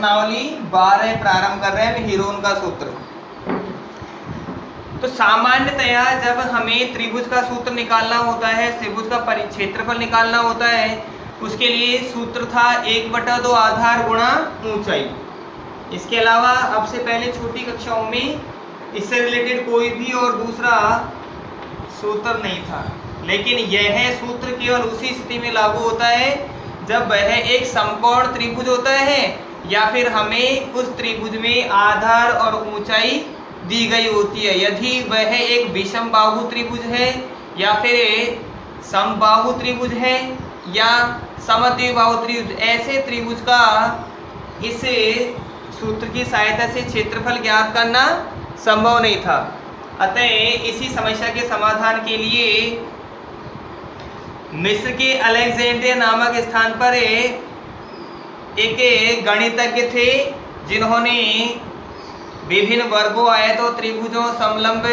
प्रश्नावली 12 प्रारंभ कर रहे हैं हीरोन का सूत्र। तो सामान्यतया जब हमें त्रिभुज का सूत्र निकालना होता है, त्रिभुज का क्षेत्रफल निकालना होता है, उसके लिए सूत्र था 1/2 आधार गुणा ऊंचाई। इसके अलावा अब से पहले छोटी कक्षाओं में इससे रिलेटेड कोई भी और दूसरा सूत्र नहीं था, लेकिन यह सूत्र केवल उसी स्थिति में लागू होता है जब वह एक समकोण त्रिभुज होता है या फिर हमें उस त्रिभुज में आधार और ऊंचाई दी गई होती है। यदि वह एक विषम बाहु त्रिभुज है या फिर समबाहु त्रिभुज है या समद्विबाहु त्रिभुज, ऐसे त्रिभुज का इस सूत्र की सहायता से क्षेत्रफल ज्ञात करना संभव नहीं था। अतः इसी समस्या के समाधान के लिए मिस्र के अलेक्जेंड्रिया नामक स्थान पर एक गणितज्ञ थे जिन्होंने विभिन्न वर्गों, आयतों, त्रिभुजों, समलंब,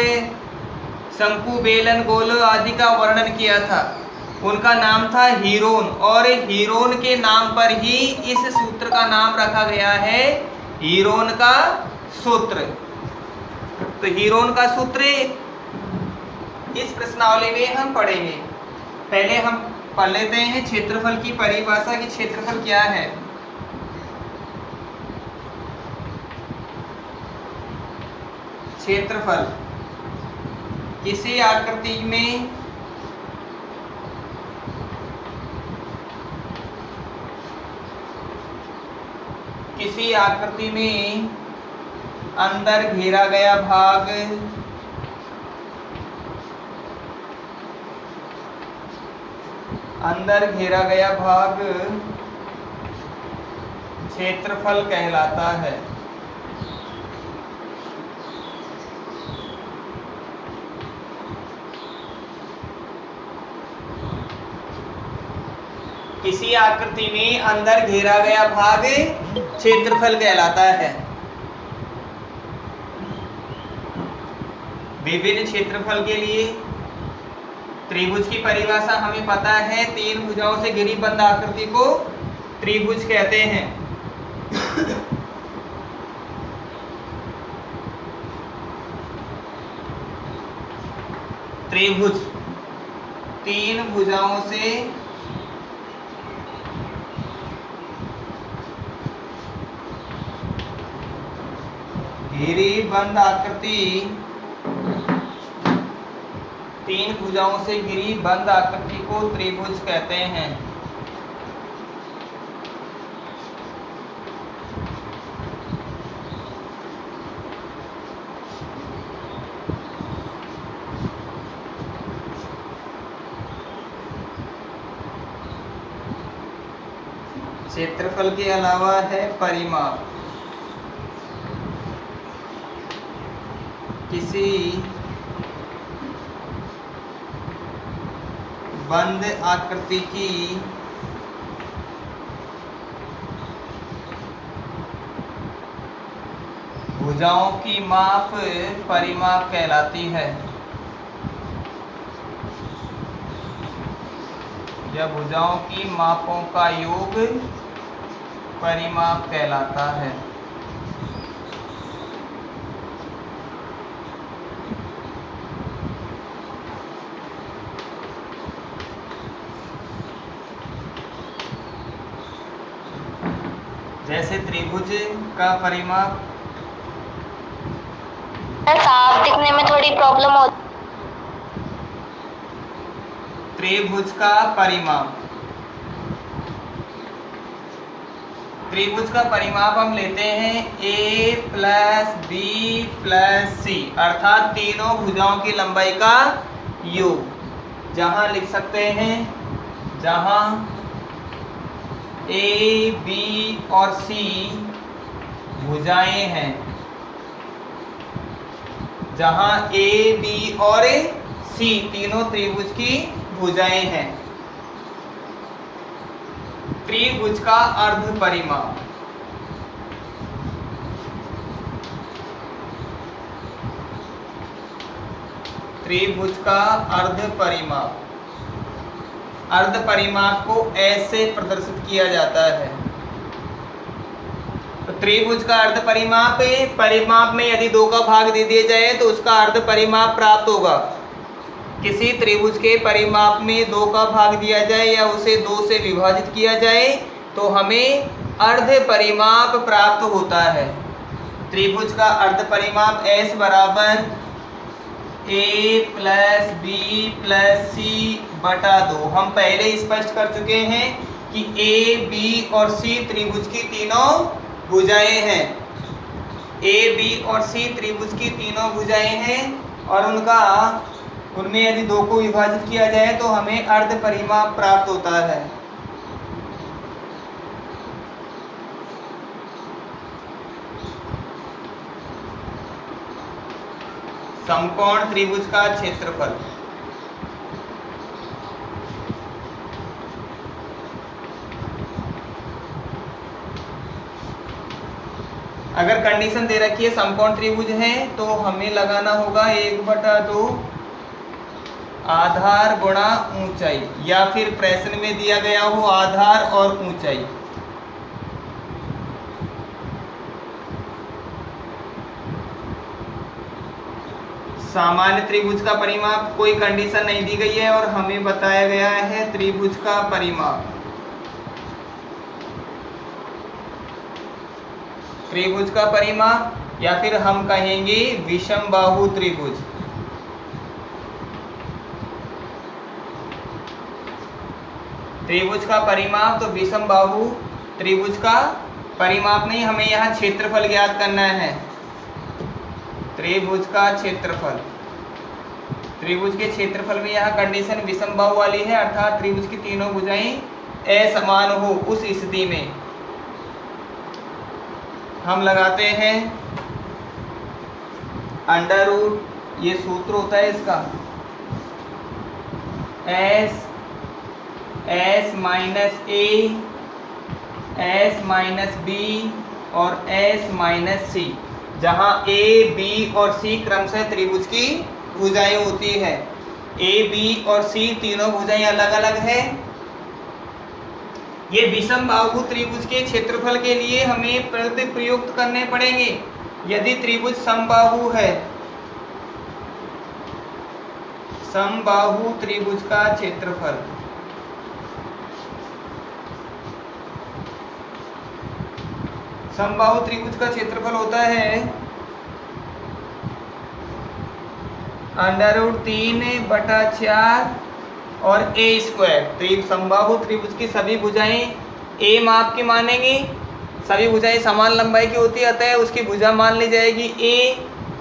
शंकु, बेलन, गोल आदि का वर्णन किया था। उनका नाम था हीरोन, और हीरोन के नाम पर ही इस सूत्र का नाम रखा गया है, हीरोन का सूत्र। तो हीरोन का सूत्र इस प्रश्नावली में हम पढ़ेंगे। पहले हम पढ़ लेते हैं क्षेत्रफल की परिभाषा कि क्षेत्रफल क्या है। क्षेत्रफल किसी आकृति में अंदर घेरा गया भाग क्षेत्रफल कहलाता है। किसी आकृति में अंदर घेरा गया भाग क्षेत्रफल कहलाता है। विभिन्न क्षेत्रफल के लिए त्रिभुज की परिभाषा हमें पता है, 3 भुजाओं से घिरी बंद आकृति को त्रिभुज कहते हैं। त्रिभुज 3 भुजाओं से घिरी बंद आकृति, 3 भुजाओं से घिरी बंद आकृति को त्रिभुज कहते हैं। क्षेत्रफल के अलावा है परिमाप। किसी बंद आकृति की भुजाओं की माप परिमाप कहलाती है। या भुजाओं की मापों का योग परिमाप कहलाता है। जैसे त्रिभुज का परिमाप, साफ दिखने में थोड़ी प्रॉब्लम होती। त्रिभुज का परिमाप, त्रिभुज का परिमाप हम लेते हैं a + b + c, अर्थात तीनों भुजाओं की लंबाई का योग। जहां लिख सकते हैं, जहां a, b और c भुजाएं हैं, जहां a, b और c तीनों त्रिभुज की भुजाएं हैं। त्रिभुज का अर्ध परिमाप, त्रिभुज का अर्ध परिमाप, अर्ध परिमाप को ऐसे प्रदर्शित किया जाता है। त्रिभुज का अर्ध परिमाप है, परिमाप में यदि 2 का भाग दे दिया जाए तो उसका अर्ध परिमाप प्राप्त होगा। किसी त्रिभुज के परिमाप में 2 का भाग दिया जाए या उसे 2 से विभाजित किया जाए तो हमें अर्ध परिमाप प्राप्त होता है। त्रिभुज का अर्ध परिमाप S बराबर A प्लस बी प्लस सी बटा 2। हम पहले स्पष्ट कर चुके हैं कि ए बी और सी त्रिभुज की तीनों भुजाएं हैं। ए बी और सी त्रिभुज की तीनों भुजाएं हैं और उनमें यदि 2 को विभाजित किया जाए तो हमें अर्ध परिमाप प्राप्त होता है। समकोण त्रिभुज का क्षेत्रफल। अगर कंडीशन दे रखी है समकोण त्रिभुज है तो हमें लगाना होगा 1/2 आधार गुणा ऊंचाई, या फिर प्रश्न में दिया गया हो आधार और ऊंचाई। सामान्य त्रिभुज का परिमाप कोई कंडीशन नहीं दी गई है और हमें बताया गया है त्रिभुज का परिमाप। त्रिभुज का परिमाप या फिर हम कहेंगे विषम बाहु त्रिभुज। त्रिभुज का परिमाप तो विषम बाहु त्रिभुज का परिमाप नहीं, हमें यहाँ क्षेत्रफल ज्ञात करना है। त्रिभुज का क्षेत्रफल, त्रिभुज के क्षेत्रफल में यहाँ कंडीशन विषम बाहु वाली है, अर्थात त्रिभुज की तीनों भुजाएं असमान हो। उस स्थिति में हम लगाते हैं अंडर रूट, ये सूत्र होता है इसका, एस माइनस ए, एस माइनस बी और एस माइनस सी, जहाँ ए बी और सी क्रमशः त्रिभुज की भुजाएं होती है। ए बी और सी तीनों भुजाएं अलग अलग है। ये विषम बाहु त्रिभुज के क्षेत्रफल के लिए हमें पद प्रयुक्त करने पड़ेंगे। यदि त्रिभुज समबाहु है, समबाहु त्रिभुज का क्षेत्रफल, समबाहु त्रिभुज का क्षेत्रफल होता है √3/4 और a²। समबाहु त्रिभुज की सभी भुजाएं a माप की मानेंगे, सभी भुजाएं समान लंबाई की होती है, अतः उसकी भुजा मान ली जाएगी a,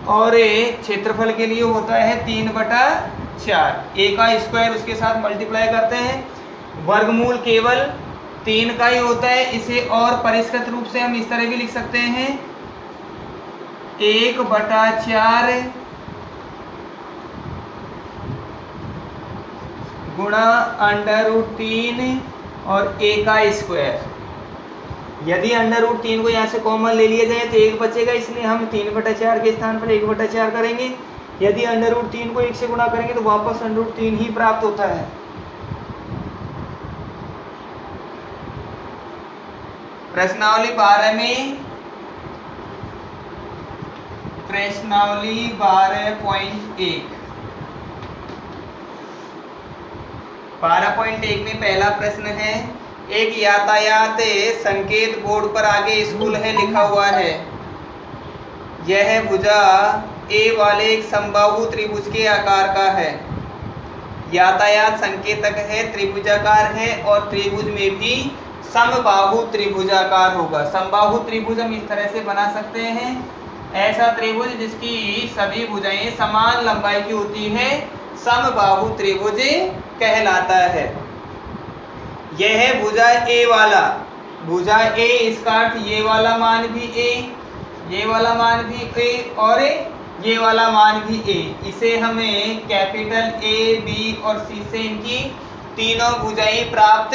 और क्षेत्रफल के लिए होता है 3/4। a का स्क्वायर उसके साथ मल्टीप्लाई करते हैं, वर्गमूल केवल 3 का ही होता है। इसे और परिष्कृत रूप से हम इस तरह भी लिख सकते हैं 1/4 गुणा √3 और a का स्क्वायर। यदि √3 को यहाँ से कॉमन ले लिया जाए तो 1 बचेगा, इसलिए हम 3/4 के स्थान पर 1/4 करेंगे। यदि √3 को 1 से गुणा करेंगे तो वापस √3 ही प्राप्त होता है। प्रश्नावली 12 में, प्रश्नावली 12.1 में पहला प्रश्न है, एक यातायात संकेत बोर्ड पर आगे स्कूल है लिखा हुआ है। यह भुजा ए वाले एक समबाहु त्रिभुज के आकार का है। यातायात संकेतक है, त्रिभुजाकार है और त्रिभुज में भी समबाहु त्रिभुजाकार होगा। समबाहु त्रिभुज हम इस तरह से बना सकते हैं, ऐसा त्रिभुज जिसकी सभी भुजाएं समान लंबाई की होती है समबाहु त्रिभुज कहलाता है। यह भुजा ए वाला, भुजा ए, इसका अर्थ ये वाला मान भी ए, ये वाला मान भी ए और ये वाला मान भी ए। इसे हमें कैपिटल ए, बी और सी से इनकी तीनों भुजाएं प्राप्त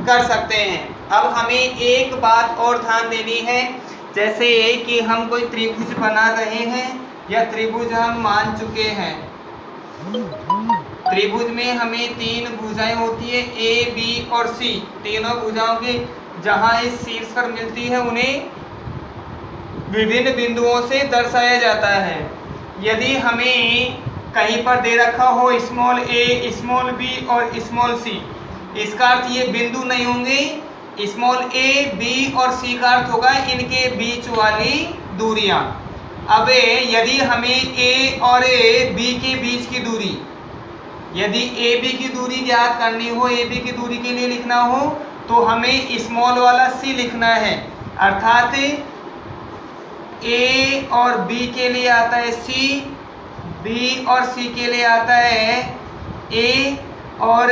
कर सकते हैं। अब हमें एक बात और ध्यान देनी है, जैसे कि हम कोई त्रिभुज बना रहे हैं या त्रिभुज हम मान चुके हैं। त्रिभुज में हमें 3 भुजाएं होती है, ए, बी और सी। तीनों भुजाओं के जहां इस शीर्ष पर मिलती है उन्हें विभिन्न बिंदुओं से दर्शाया जाता है। यदि हमें कहीं पर दे रखा हो स्मॉल a, स्मॉल b और स्मॉल c, इसका अर्थ ये बिंदु नहीं होंगे। स्मॉल a, b और c का अर्थ होगा इनके बीच वाली दूरियां। अब यदि हमें a और b के बीच की दूरी, यदि ए बी की दूरी ज्ञात करनी हो, ए बी की दूरी के लिए लिखना हो, तो हमें स्मॉल वाला सी लिखना है। अर्थात ए और बी के लिए आता है सी, बी और सी के लिए आता है ए, और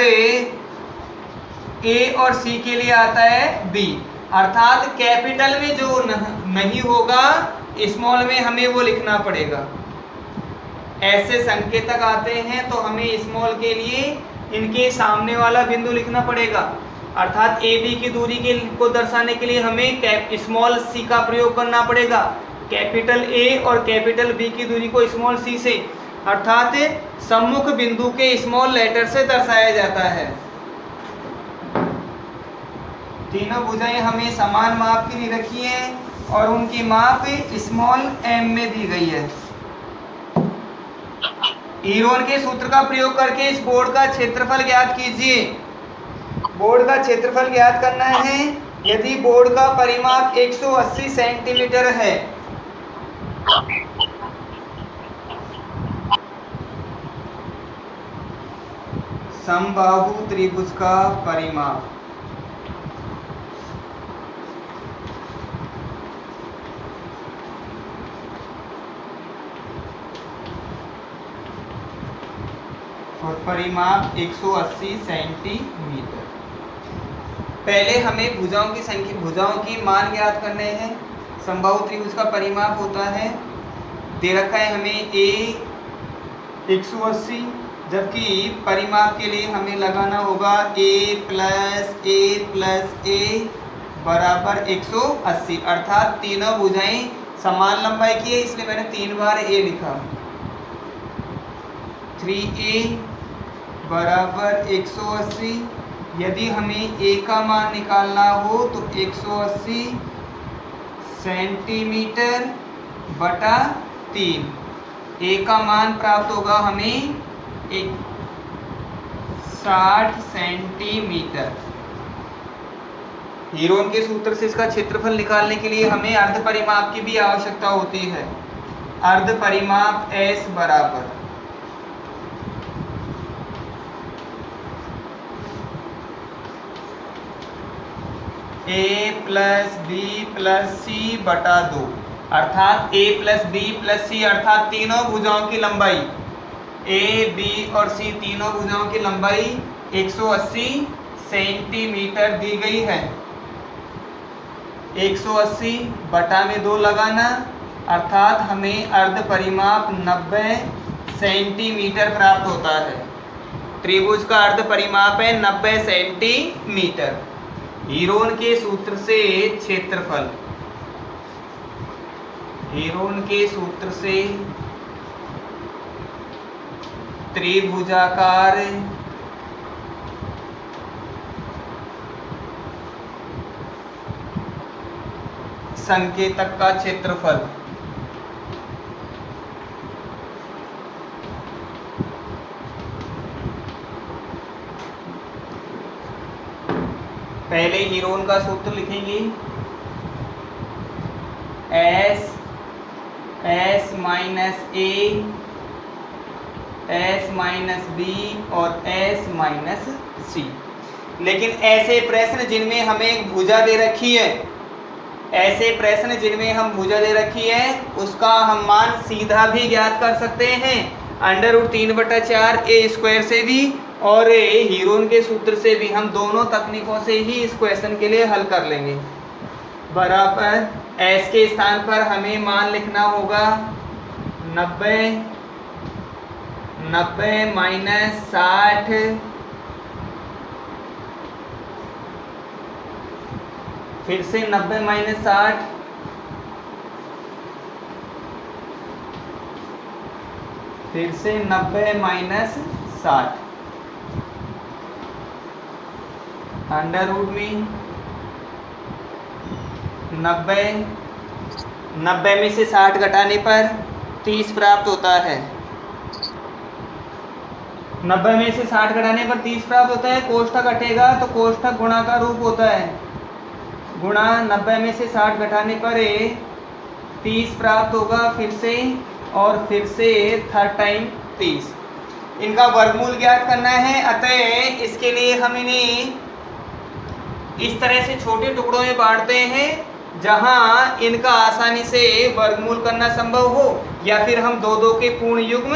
ए और सी के लिए आता है बी। अर्थात कैपिटल में जो नहीं होगा स्मॉल में हमें वो लिखना पड़ेगा। ऐसे संकेतक आते हैं तो हमें स्मॉल के लिए इनके सामने वाला बिंदु लिखना पड़ेगा। अर्थात ए बी की दूरी को दर्शाने के लिए हमें स्मॉल सी का प्रयोग करना पड़ेगा। कैपिटल ए और कैपिटल बी की दूरी को स्मॉल सी से, अर्थात सम्मुख बिंदु के स्मॉल लेटर से दर्शाया जाता है। तीनों भुजाएं हमें समान माप की रखी है और उनकी माप स्मॉल एम में दी गई है। हीरोन के सूत्र का प्रयोग करके इस बोर्ड का क्षेत्रफल ज्ञात कीजिए। बोर्ड का क्षेत्रफल ज्ञात करना है। यदि बोर्ड का परिमाप 180 सेंटीमीटर है, समबाहु त्रिभुज का परिमाप और परिमाप 180 सेंटीमीटर। पहले हमें भुजाओं की संख्या, भुजाओं की मान ज्ञात करने हैं। समबाहु त्रिभुज का परिमाप होता है, दे रखा है हमें a 180, जबकि परिमाप के लिए हमें लगाना होगा a प्लस a बराबर 180। अर्थात तीनों भुजाएं समान लंबाई की है, इसलिए मैंने 3 बार a लिखा। 3a बराबर 180। यदि हमें a का मान निकालना हो तो 180 सेंटीमीटर बटा 3। a का मान प्राप्त होगा हमें 60 सेंटीमीटर। हीरोन के सूत्र से इसका क्षेत्रफल निकालने के लिए हमें अर्ध परिमाप की भी आवश्यकता होती है। अर्ध परिमाप S बराबर a प्लस बी प्लस सी बटा 2। अर्थात a प्लस बी प्लस सी अर्थात तीनों भुजाओं की लंबाई a, b और c, तीनों भुजाओं की लंबाई 180 सेंटीमीटर दी गई है। 180 बटा में 2 लगाना, अर्थात हमें अर्ध परिमाप 90 सेंटीमीटर प्राप्त होता है। त्रिभुज का अर्ध परिमाप है 90 सेंटीमीटर। हीरोन के सूत्र से क्षेत्रफल, हीरोन के सूत्र से त्रिभुजाकार संकेतक का क्षेत्रफल पहले हीरोन का सूत्र लिखेंगे। S minus A, S minus B और S माइनस C। लेकिन ऐसे प्रश्न जिनमें हमें एक भुजा दे रखी है, ऐसे प्रश्न जिनमें हम भुजा दे रखी है उसका हम मान सीधा भी ज्ञात कर सकते हैं, √3/4 a स्क्वायर से भी और हीरोन के सूत्र से भी। हम दोनों तकनीकों से ही इस क्वेश्चन के लिए हल कर लेंगे। बराबर S के स्थान पर हमें मान लिखना होगा 90 माइनस 60, फिर से 90 माइनस 60, फिर से 90 माइनस 60, अंडर रूट में 90 90 में से 60 घटाने पर 30 प्राप्त होता है। 90 में से 60 घटाने पर 30 प्राप्त होता है। कोष्ठक हटेगा तो कोष्ठक गुणा का रूप होता है, गुणा 90 में से 60 घटाने पर 30 प्राप्त होगा फिर से, और फिर से थर्ड टाइम 30। इनका वर्गमूल ज्ञात करना है, अतः इसके लिए हम इन्हें इस तरह से छोटे टुकड़ों में बांटते हैं जहां इनका आसानी से वर्गमूल करना संभव हो, या फिर हम दो दो के पूर्ण युग्म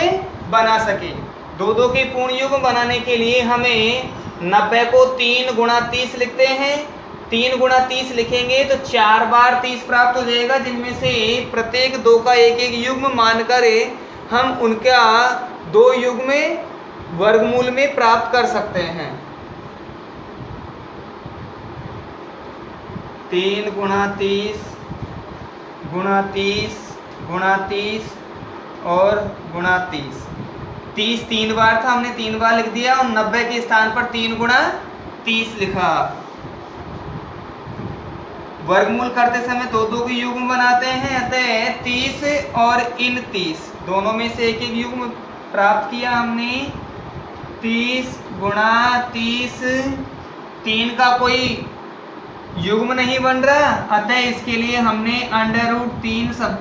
बना सकें। दो दो के पूर्ण युग्म बनाने के लिए हमें 90 को 3 गुणा 30 लिखते हैं। 3 गुणा 30 लिखेंगे तो 4 बार 30 प्राप्त हो जाएगा, जिनमें से प्रत्येक दो का एक एक युग्म मानकर हम उनका दो युग्म वर्गमूल में प्राप्त कर सकते हैं। 3 गुणा 30 गुणा 30 गुणा 30 और गुणा 30। 30 3 बार था, हमने 3 बार लिख दिया, और 90 के स्थान पर 3 गुणा 30 लिखा। वर्गमूल करते समय दो दो के युग्म बनाते हैं, अतः 30 और इन 30 दोनों में से एक एक युग्म प्राप्त किया हमने। 30 गुणा 30, 3 का कोई युग्म नहीं बन रहा, अतः इसके लिए हमने √3 सब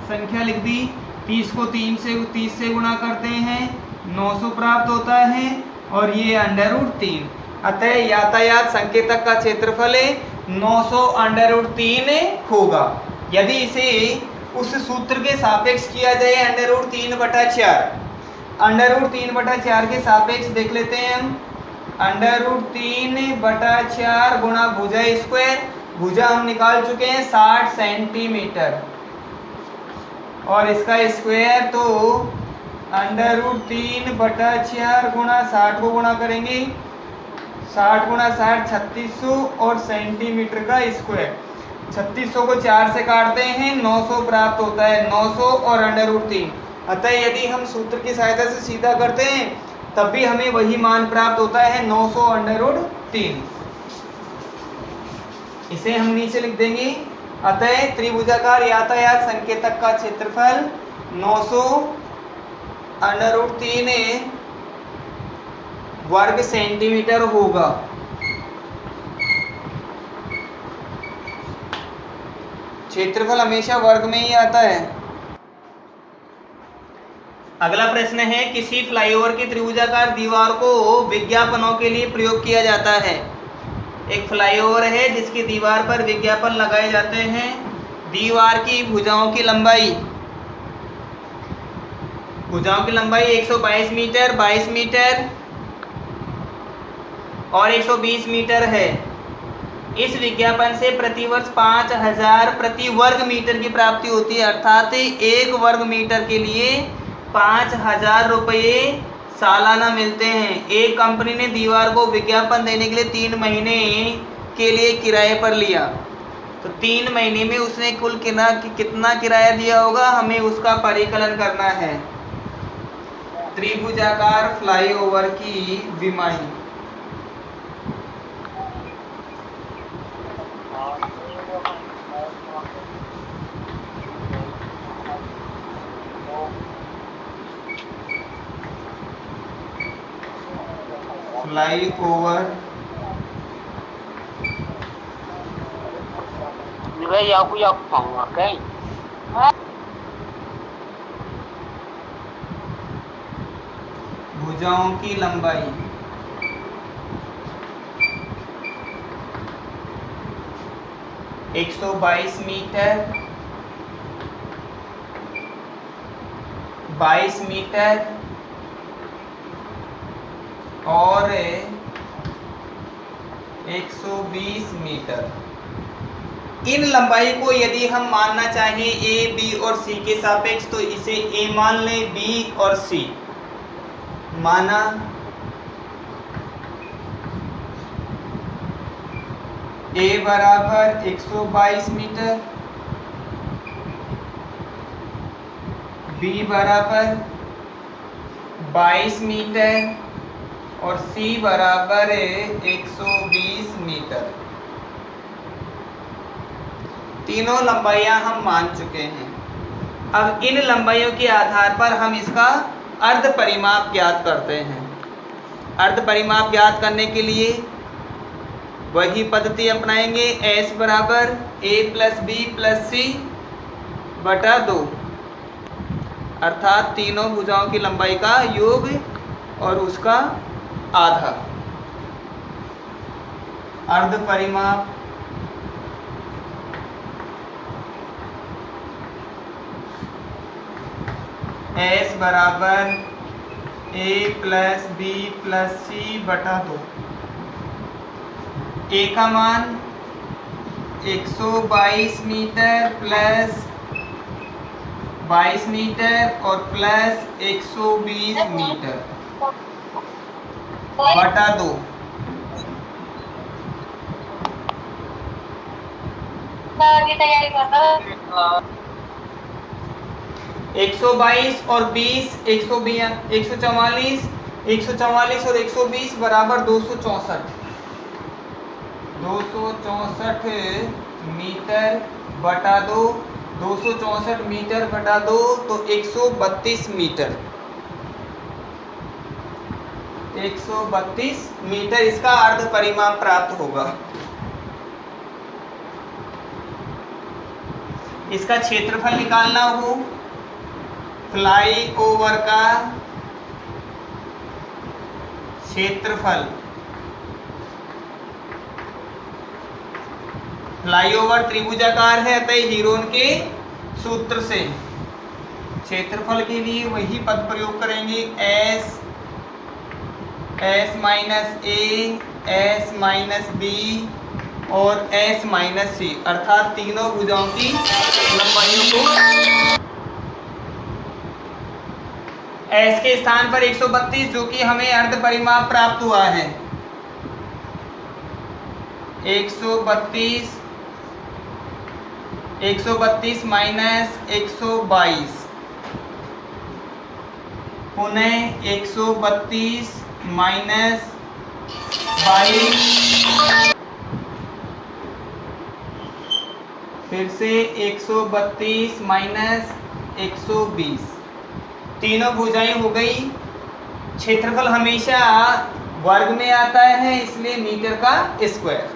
संख्या लिख दी। 30 को 30 से गुणा करते हैं, 900 प्राप्त होता है, और ये √3। अतः यातायात संकेतक का क्षेत्रफल 900 √3 होगा। यदि इसे उस सूत्र के सापेक्ष किया जाए √3/4, √3/4 के सापेक्ष देख लेते हैं हम। √3/4 गुणा भुजा स्क्वायर, भुजा हम निकाल चुके हैं 60 सेंटीमीटर, और इसका स्क्वायर तो √3/4 गुणा 60 को गुणा करेंगे, 60 गुणा 60 3600, और सेंटीमीटर का स्क्वायर 3600 को 4 से काटते हैं, 900 प्राप्त होता है। 900 और √3, अतः यदि हम सूत्र की सहायता से सीधा करते हैं तब भी हमें वही मान प्राप्त होता है, 900 √3। इसे हम नीचे लिख देंगे। अतः त्रिभुजाकार यातायात संकेतक का क्षेत्रफल 900 √3 वर्ग सेंटीमीटर होगा। क्षेत्रफल हमेशा वर्ग में ही आता है। अगला प्रश्न है, किसी फ्लाईओवर की त्रिभुजाकार दीवार को विज्ञापनों के लिए प्रयोग किया जाता है। एक फ्लाईओवर है जिसकी दीवार पर विज्ञापन लगाए जाते हैं। दीवार की भुजाओं की लंबाई 122 मीटर, 22 मीटर और 120 मीटर है। इस विज्ञापन से प्रतिवर्ष 5000 प्रति वर्ग मीटर की प्राप्ति होती है, अर्थात 1 वर्ग मीटर के लिए 5000 रुपये सालाना मिलते हैं। एक कंपनी ने दीवार को विज्ञापन देने के लिए 3 महीने के लिए किराए पर लिया, तो 3 महीने में उसने कुल कितना किराया दिया होगा, हमें उसका परिकलन करना है। त्रिभुजाकार फ्लाईओवर की विमाई फ्लाईओवर भुजाओं की लंबाई 122 मीटर, 22 मीटर और 120 मीटर। इन लंबाई को यदि हम मानना चाहें ए, बी और सी के सापेक्ष, तो इसे ए मान लें, बी और सी माना। ए बराबर 122 मीटर, बी बराबर 22 मीटर और सी बराबर 120 मीटर। तीनों लंबाइयां हम मान चुके हैं। अब इन लंबाइयों के आधार पर हम इसका अर्ध परिमाप ज्ञात करते हैं। अर्ध परिमाप ज्ञात करने के लिए वही पद्धति अपनाएंगे। S बराबर a प्लस बी प्लस सी बटा 2, अर्थात तीनों भुजाओं की लंबाई का योग और उसका आधा। अर्ध परिमाप S बराबर a प्लस बी प्लस सी बटा 2। A का मान 122 मीटर प्लस 22 मीटर और प्लस 120 मीटर बटा 2। की तैयारी करता 122 और 20 144 144 और 120 बराबर 264 मीटर बटा 2। 264 मीटर बटा 2 तो 132 मीटर। 132 मीटर इसका अर्ध परिमाप प्राप्त होगा। इसका क्षेत्रफल निकालना हो, फ्लाई ओवर का क्षेत्रफल, फ्लाईओवर त्रिभुजाकार है अतः हीरोन के सूत्र से क्षेत्रफल के लिए वही पद प्रयोग करेंगे। S माइनस ए, S माइनस बी और S माइनस सी, अर्थात तीनों भुजाओं की लंबाइयों को S के स्थान पर 132 जो कि हमें अर्ध परिमाप प्राप्त हुआ है। 132 माइनस 122 पुनः 132 माइनस 22 फिर से 132 माइनस 120, तीनों भुजाएं हो गई। क्षेत्रफल हमेशा वर्ग में आता है इसलिए मीटर का स्क्वायर।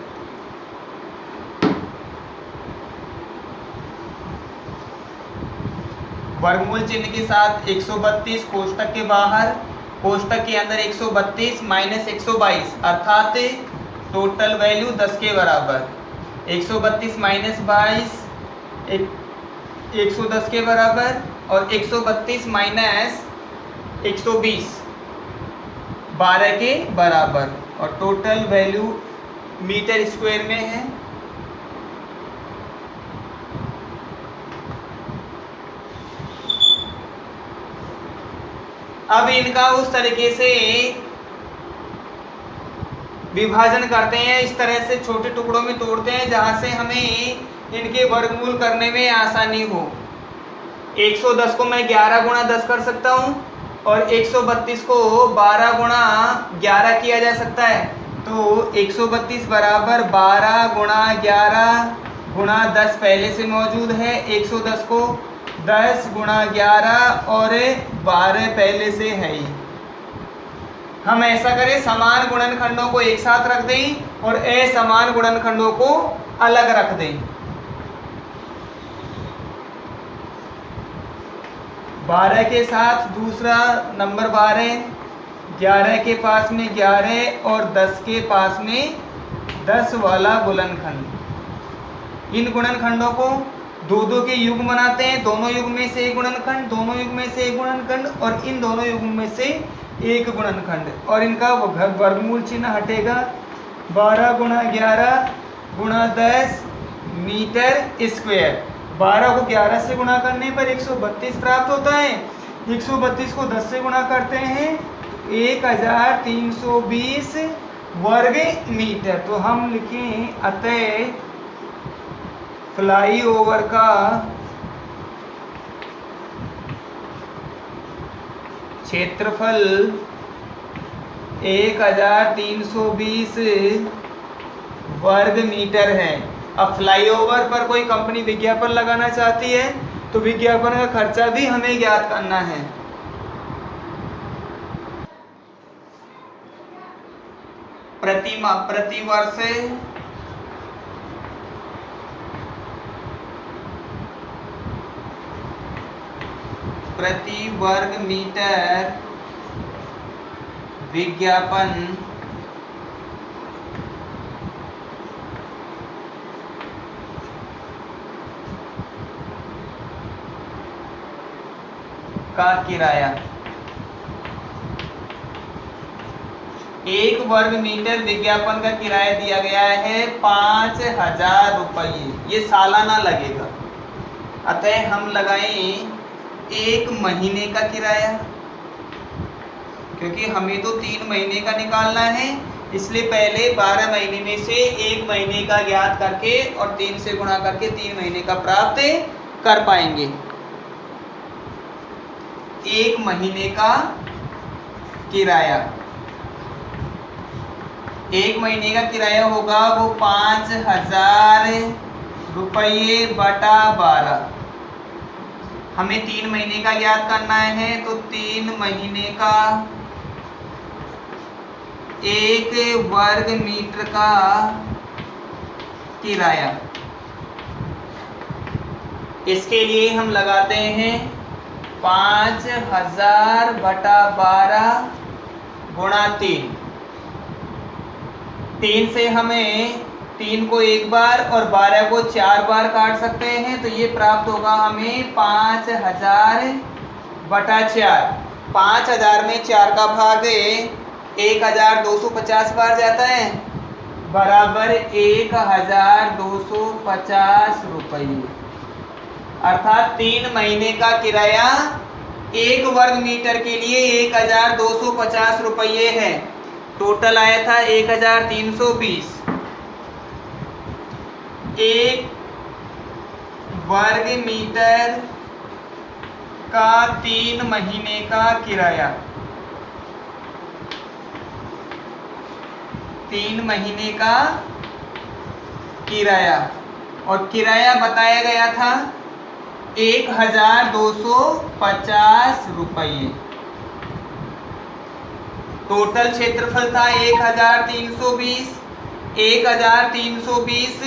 वर्गमूल चिन्ह के साथ 132 कोष्टक के बाहर, कोष्टक के अंदर 132 माइनस 122 अर्थात टोटल वैल्यू 10 के बराबर। 132 माइनस 22 110 के बराबर और 132 माइनस 120 12 के बराबर और टोटल वैल्यू मीटर स्क्वायर में है। अब इनका उस तरीके से विभाजन करते हैं, इस तरह से छोटे टुकड़ों में तोड़ते हैं जहां से हमें इनके वर्गमूल करने में आसानी हो। 110 को मैं 11 गुणा 10 कर सकता हूं और 132 को 12 गुणा 11 किया जा सकता है। तो 132 बराबर 12 गुणा 11 गुणा 10 पहले से मौजूद है। 110 को 10 गुणा 11 और 12 पहले से है ही। हम ऐसा करें, समान गुणनखंडों को एक साथ रख दें और असमान गुणनखंडों को अलग रख दें। 12 के साथ दूसरा नंबर 12, 11 के पास में 11 और 10 के पास में 10 वाला गुणनखंड। इन गुणनखंडों को दो दो के युग्म बनाते हैं, दोनों युग्म में से एक गुणनखंड, दोनों युग्म में से एक गुणनखंड और इन दोनों युग्म में से एक गुणनखंड और इनका वर्गमूल चिन्ह हटेगा। 12 गुणा 11 गुणा 10 मीटर स्क्वायर। 12 को 11 से गुणा करने पर 132 प्राप्त होता है। 132 को 10 से गुणा करते हैं 1320 वर्ग मीटर। तो हम लिखें अतः फ्लाई ओवर का क्षेत्रफल 1320 वर्ग मीटर है। अब फ्लाईओवर पर कोई कंपनी विज्ञापन लगाना चाहती है तो विज्ञापन का खर्चा भी हमें ज्ञात करना है। प्रति वर्ष प्रति वर्ग मीटर विज्ञापन का किराया 1 वर्ग मीटर विज्ञापन का किराया दिया गया है 5,000 रुपये। ये सालाना लगेगा, अतः हम लगाएं 1 महीने का किराया, क्योंकि हमें तो 3 महीने का निकालना है, इसलिए पहले 12 महीने में से 1 महीने का ज्ञात करके और 3 से गुणा करके 3 महीने का प्राप्त कर पाएंगे। 1 महीने का किराया, 1 महीने का किराया होगा वो 5,000 रुपये बटा 12। हमें 3 महीने का ज्ञात करना है, तो 3 महीने का 1 वर्ग मीटर का किराया, इसके लिए हम लगाते हैं 5,000 बटा 12 गुणा 3। 3 से हमें 3 को 1 बार और 12 को 4 बार काट सकते हैं, तो ये प्राप्त होगा हमें 5,000 बटा 4। 5,000 में 4 का भाग 1,250 बार जाता है, बराबर 1,250 रुपये। अर्थात 3 महीने का किराया 1 वर्ग मीटर के लिए 1,250 रुपये है। टोटल आया था 1,320। 1 वर्ग मीटर का 3 महीने का किराया, 3 महीने का किराया, और किराया बताया गया था 1,250 रुपये। टोटल क्षेत्रफल था 1,320। 1,320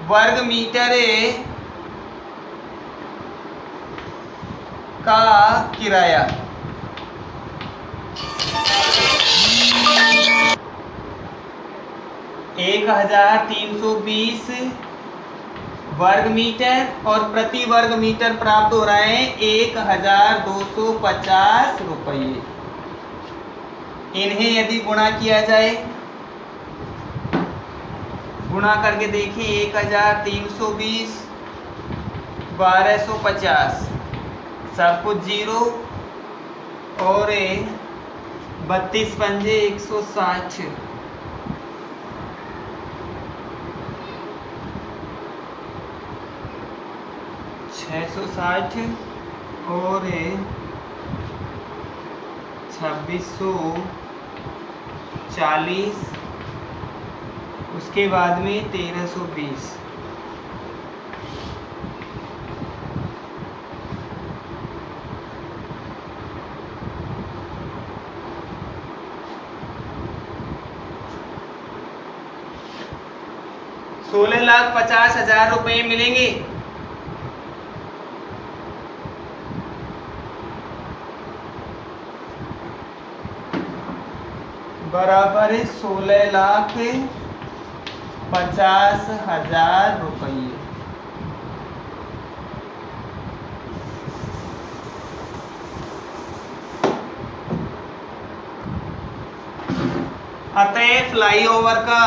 वर्ग मीटर का किराया। एक 1,320 वर्ग मीटर और प्रति वर्ग मीटर प्राप्त हो रहा है 1,250 रुपये। इन्हें यदि गुणा किया जाए, गुणा करके देखिए 1,320 1,250 सब कुछ 0 और 32 पंजे 160, 660 और 2640, उसके बाद में 1320। ₹16,50,000 मिलेंगे। बराबर 16,50,000 रुपये। अतः फ्लाईओवर का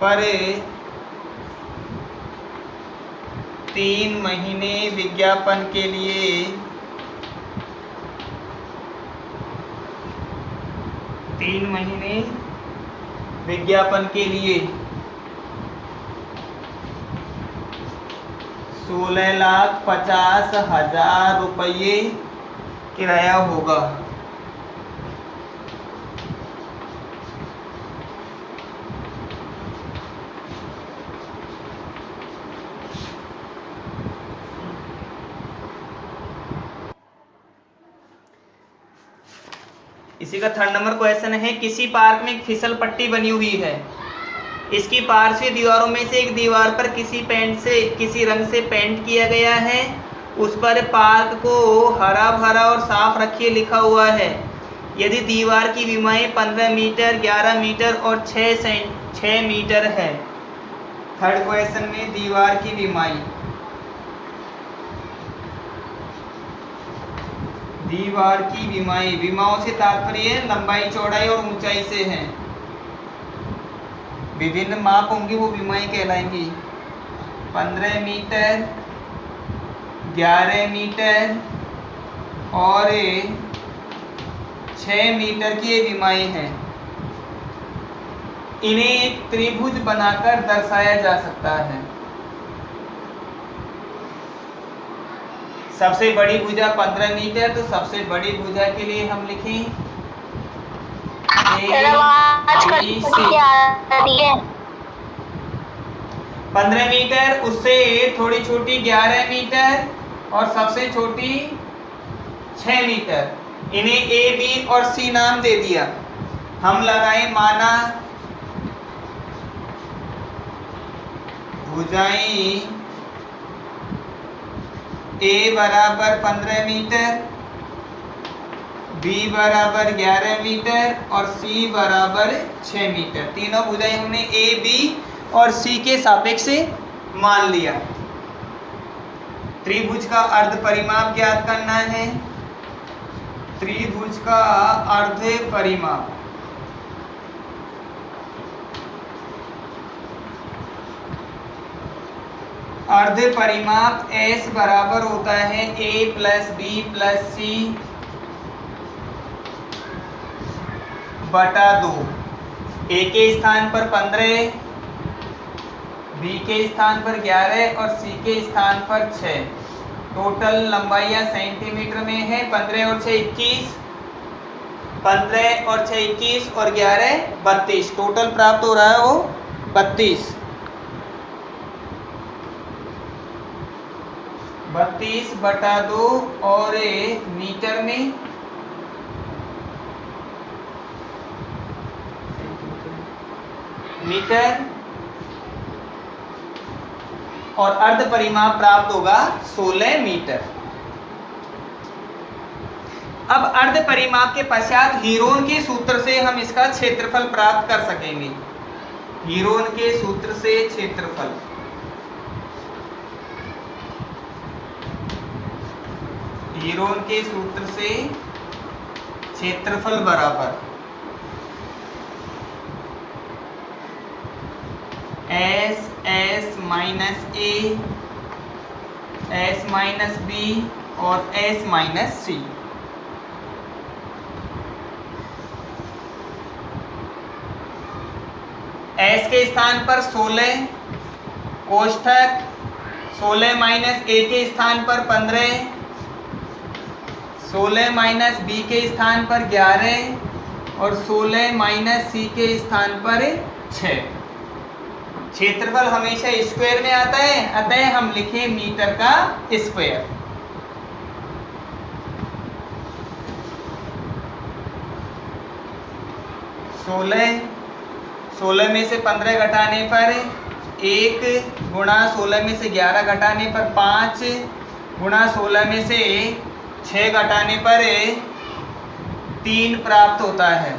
पर 3 महीने विज्ञापन के लिए 3 महीने विज्ञापन के लिए 16,50,000 रुपये किराया होगा। इसी का 3rd नंबर क्वेश्चन है, किसी पार्क में एक फिसल पट्टी बनी हुई है। इसकी पार्श्व दीवारों में से एक दीवार पर किसी रंग से पेंट किया गया है। उस पर पार्क को हरा भरा और साफ रखिए लिखा हुआ है। यदि दीवार की विमाएं 15 मीटर, 11 मीटर और 6 मीटर है। 3rd क्वेश्चन में दीवार की विमाएं, दीवार की विमाएं, विमाओं से तात्पर्य लंबाई, चौड़ाई और ऊंचाई से है। विभिन्न माप होंगे वो विमाएं कहलाएंगी। 15 मीटर, 11 मीटर और 6 मीटर की ये विमाएं हैं। इन्हें एक त्रिभुज बनाकर दर्शाया जा सकता है। सबसे बड़ी भुजा 15 मीटर, तो सबसे बड़ी भुजा के लिए हम लिखें ABC। 15 मीटर, उससे थोड़ी छोटी 11 मीटर और सबसे छोटी 6 मीटर। इन्हें A, B और C नाम दे दिया। हम लगाए माना भुजाएं A बराबर 15 मीटर, B बराबर 11 मीटर और C बराबर 6 मीटर। तीनों भुजाएं हमने A, B और C के सापेक्ष मान लिया। त्रिभुज का अर्ध परिमाप ज्ञात करना है। त्रिभुज का अर्ध परिमाप, अर्ध परिमाप S बराबर होता है A plus B plus C बटा 2। A के स्थान पर 15, B के स्थान पर 11 और C के स्थान पर 6। टोटल लंबाइयाँ सेंटीमीटर में है। 15 और 6 21, 15 और 6 21 और 11 32। टोटल प्राप्त हो रहा है वो 32। 32 बटा 2 और मीटर में मीटर और अर्ध परिमाप प्राप्त होगा 16 मीटर। अब अर्ध परिमाप के पश्चात हीरोन के सूत्र से हम इसका क्षेत्रफल प्राप्त कर सकेंगे। हीरोन के सूत्र से क्षेत्रफल, हीरोन के सूत्र से क्षेत्रफल बराबर S minus A, S minus B और S माइनस C। S के स्थान पर 16, कोष्ठक 16 माइनस A के स्थान पर 15, 16 माइनस B के स्थान पर 11 और 16 माइनस C के स्थान पर 6। क्षेत्रफल हमेशा स्क्वायर में आता है, अतः हम लिखें मीटर का स्क्वायर। सोलह में से 15 घटाने पर 1 गुणा 16 में से 11 घटाने पर 5 गुणा 16 में से 6 घटाने पर 3 प्राप्त होता है।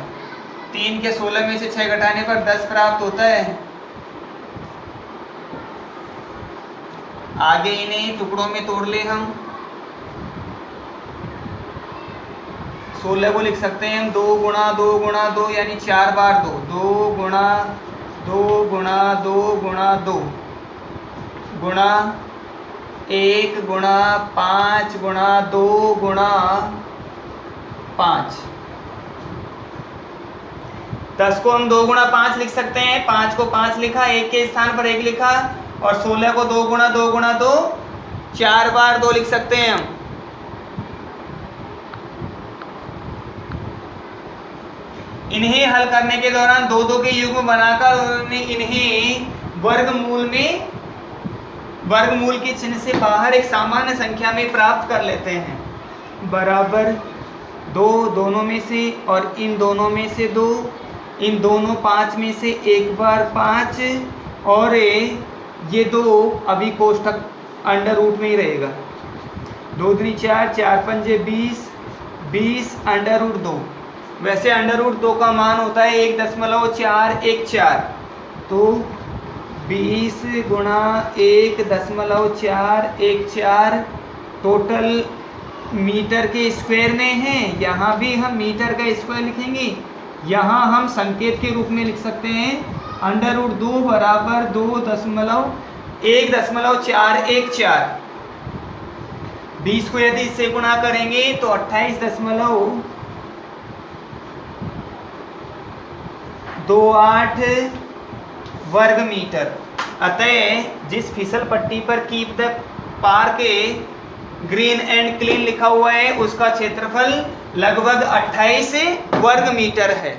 3 के 16 में से 6 घटाने पर 10 प्राप्त होता है। आगे इन्हें टुकड़ों में तोड़ ले हम। 16 को लिख सकते हैं हम 2 गुणा 2 गुणा 2 यानी 4 बार 2, 2 गुणा 2 गुणा 2 गुणा 2 गुणा 1 गुणा 5 गुणा 2 गुणा 5। 10 को हम 2 गुणा 5 लिख सकते हैं। 5 को 5 लिखा, 1 के स्थान पर 1 लिखा और 16 को 2 गुणा 2 गुणा 2 4 बार 2 लिख सकते हैं हम। इन्हें हल करने के दौरान 2-2 के युग्म बनाकर इन्हें वर्गमूल के चिन्ह से बाहर एक सामान्य संख्या में प्राप्त कर लेते हैं। बराबर 2 दोनों में से और इन दोनों में से 2, इन दोनों 5 में से एक बार 5 और ये 2 अभी कोष्ठक अंडर रूट में ही रहेगा। 2 3 4, 4 5 20, 20 अंडर रूट 2। वैसे अंडर रूट 2 का मान होता है 1.414, तो 20 गुणा 1.414 टोटल मीटर के स्क्वायर में है। यहाँ भी हम मीटर का स्क्वायर लिखेंगे, यहाँ हम संकेत के रूप में लिख सकते हैं अंडर रूट 2 बराबर 1.414। 20 को यदि इससे गुणा करेंगे तो 28.28 वर्ग मीटर। अतः जिस फिसल पट्टी पर keep the park green and clean लिखा हुआ है उसका क्षेत्रफल लगभग 28 वर्ग मीटर है।